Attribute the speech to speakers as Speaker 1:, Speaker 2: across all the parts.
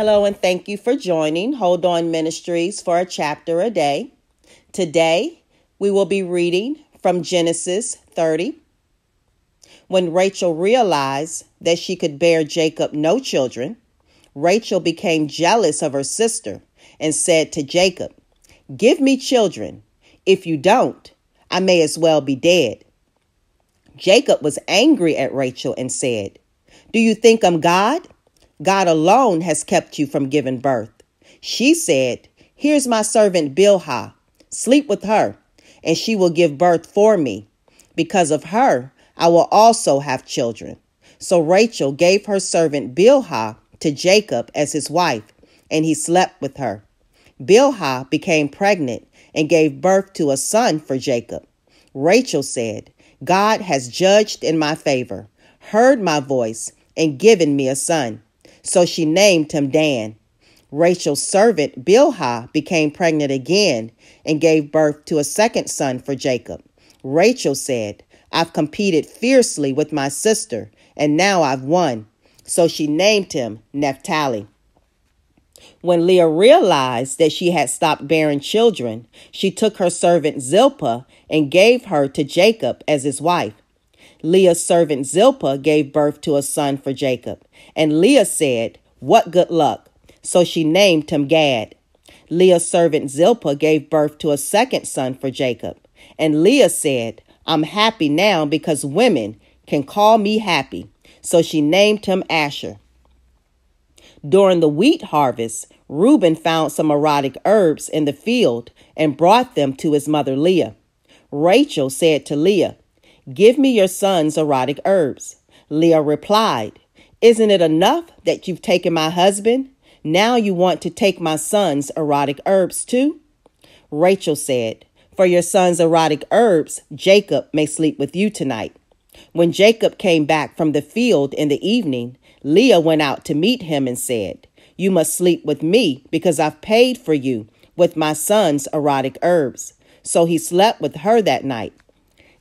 Speaker 1: Hello, and thank you for joining Hold On Ministries for a chapter a day. Today, we will be reading from Genesis 30. When Rachel realized that she could bear Jacob no children, Rachel became jealous of her sister and said to Jacob, "Give me children. If you don't, I may as well be dead." Jacob was angry at Rachel and said, "Do you think I'm God? God alone has kept you from giving birth." She said, "Here's my servant Bilhah. Sleep with her, and she will give birth for me. Because of her, I will also have children." So Rachel gave her servant Bilhah to Jacob as his wife, and he slept with her. Bilhah became pregnant and gave birth to a son for Jacob. Rachel said, "God has judged in my favor, heard my voice, and given me a son." So she named him Dan. Rachel's servant Bilhah became pregnant again and gave birth to a second son for Jacob. Rachel said, "I've competed fiercely with my sister, and now I've won." So she named him Naphtali. When Leah realized that she had stopped bearing children, she took her servant Zilpah and gave her to Jacob as his wife. Leah's servant Zilpah gave birth to a son for Jacob, and Leah said, "What good luck." So she named him Gad. Leah's servant Zilpah gave birth to a second son for Jacob, and Leah said, "I'm happy now because women can call me happy." So she named him Asher. During the wheat harvest, Reuben found some erotic herbs in the field and brought them to his mother Leah. Rachel said to Leah, "Give me your son's erotic herbs." Leah replied, "Isn't it enough that you've taken my husband? Now you want to take my son's erotic herbs too?" Rachel said, "For your son's erotic herbs, Jacob may sleep with you tonight." When Jacob came back from the field in the evening, Leah went out to meet him and said, "You must sleep with me because I've paid for you with my son's erotic herbs." So he slept with her that night.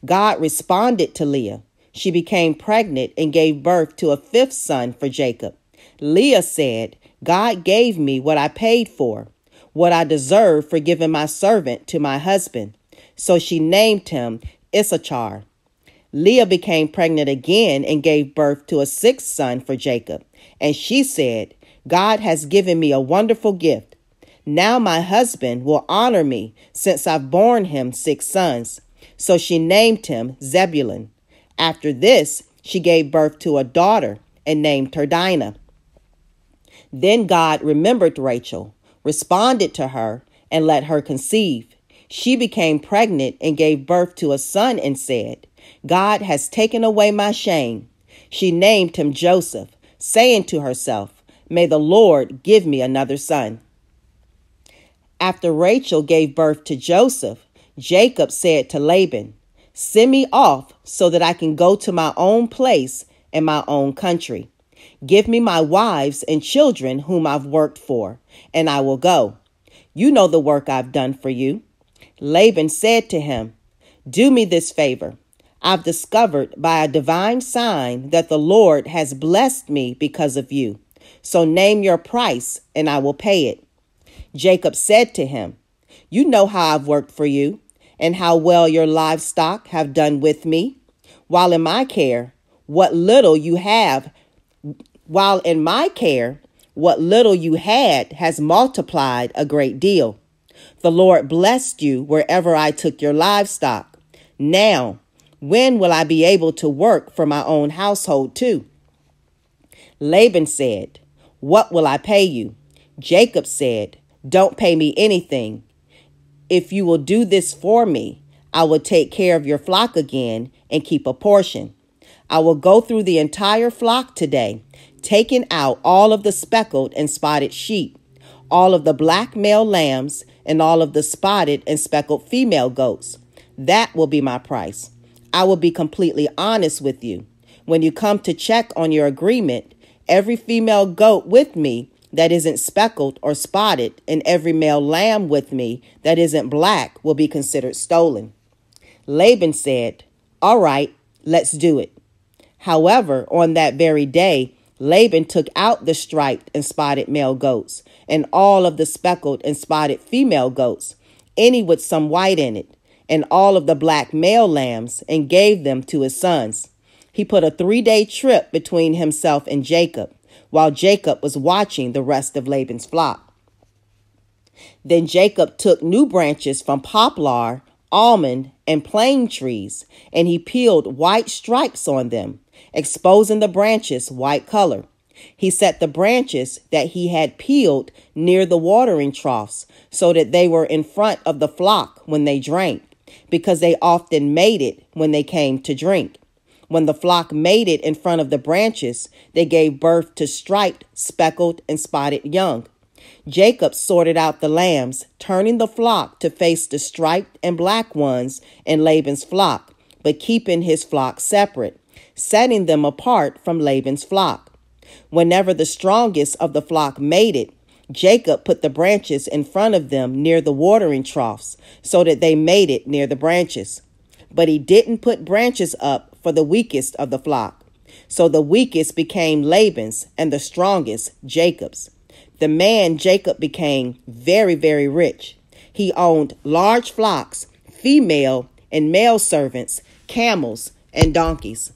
Speaker 1: God responded to Leah. She became pregnant and gave birth to a fifth son for Jacob. Leah said, "God gave me what I paid for, what I deserve for giving my servant to my husband." So she named him Issachar. Leah became pregnant again and gave birth to a sixth son for Jacob. And she said, "God has given me a wonderful gift. Now my husband will honor me since I've borne him 6 sons. So she named him Zebulun. After this, she gave birth to a daughter and named her Dinah. Then God remembered Rachel, responded to her, and let her conceive. She became pregnant and gave birth to a son and said, "God has taken away my shame." She named him Joseph, saying to herself, "May the Lord give me another son." After Rachel gave birth to Joseph, Jacob said to Laban, "Send me off so that I can go to my own place and my own country. Give me my wives and children whom I've worked for, and I will go. You know the work I've done for you." Laban said to him, "Do me this favor. I've discovered by a divine sign that the Lord has blessed me because of you. So name your price and I will pay it." Jacob said to him, "You know how I've worked for you and how well your livestock have done with me. While in my care, what little you had has multiplied a great deal. The Lord blessed you wherever I took your livestock. Now, when will I be able to work for my own household too?" Laban said, "What will I pay you?" Jacob said, "Don't pay me anything. If you will do this for me, I will take care of your flock again and keep a portion. I will go through the entire flock today, taking out all of the speckled and spotted sheep, all of the black male lambs, and all of the spotted and speckled female goats. That will be my price. I will be completely honest with you. When you come to check on your agreement, every female goat with me that isn't speckled or spotted, and every male lamb with me that isn't black will be considered stolen." Laban said, "All right, let's do it." However, on that very day, Laban took out the striped and spotted male goats, and all of the speckled and spotted female goats, any with some white in it, and all of the black male lambs, and gave them to his sons. He put a 3-day trip between himself and Jacob, while Jacob was watching the rest of Laban's flock. Then Jacob took new branches from poplar, almond, and plane trees, and he peeled white stripes on them, exposing the branches white color. He set the branches that he had peeled near the watering troughs, so that they were in front of the flock when they drank, because they often mated when they came to drink. When the flock mated in front of the branches, they gave birth to striped, speckled, and spotted young. Jacob sorted out the lambs, turning the flock to face the striped and black ones in Laban's flock, but keeping his flock separate, setting them apart from Laban's flock. Whenever the strongest of the flock mated, Jacob put the branches in front of them near the watering troughs, so that they mated near the branches. But he didn't put branches up for the weakest of the flock. So the weakest became Laban's, and the strongest Jacob's. The man Jacob became very, very rich. He owned large flocks, female and male servants, camels, and donkeys.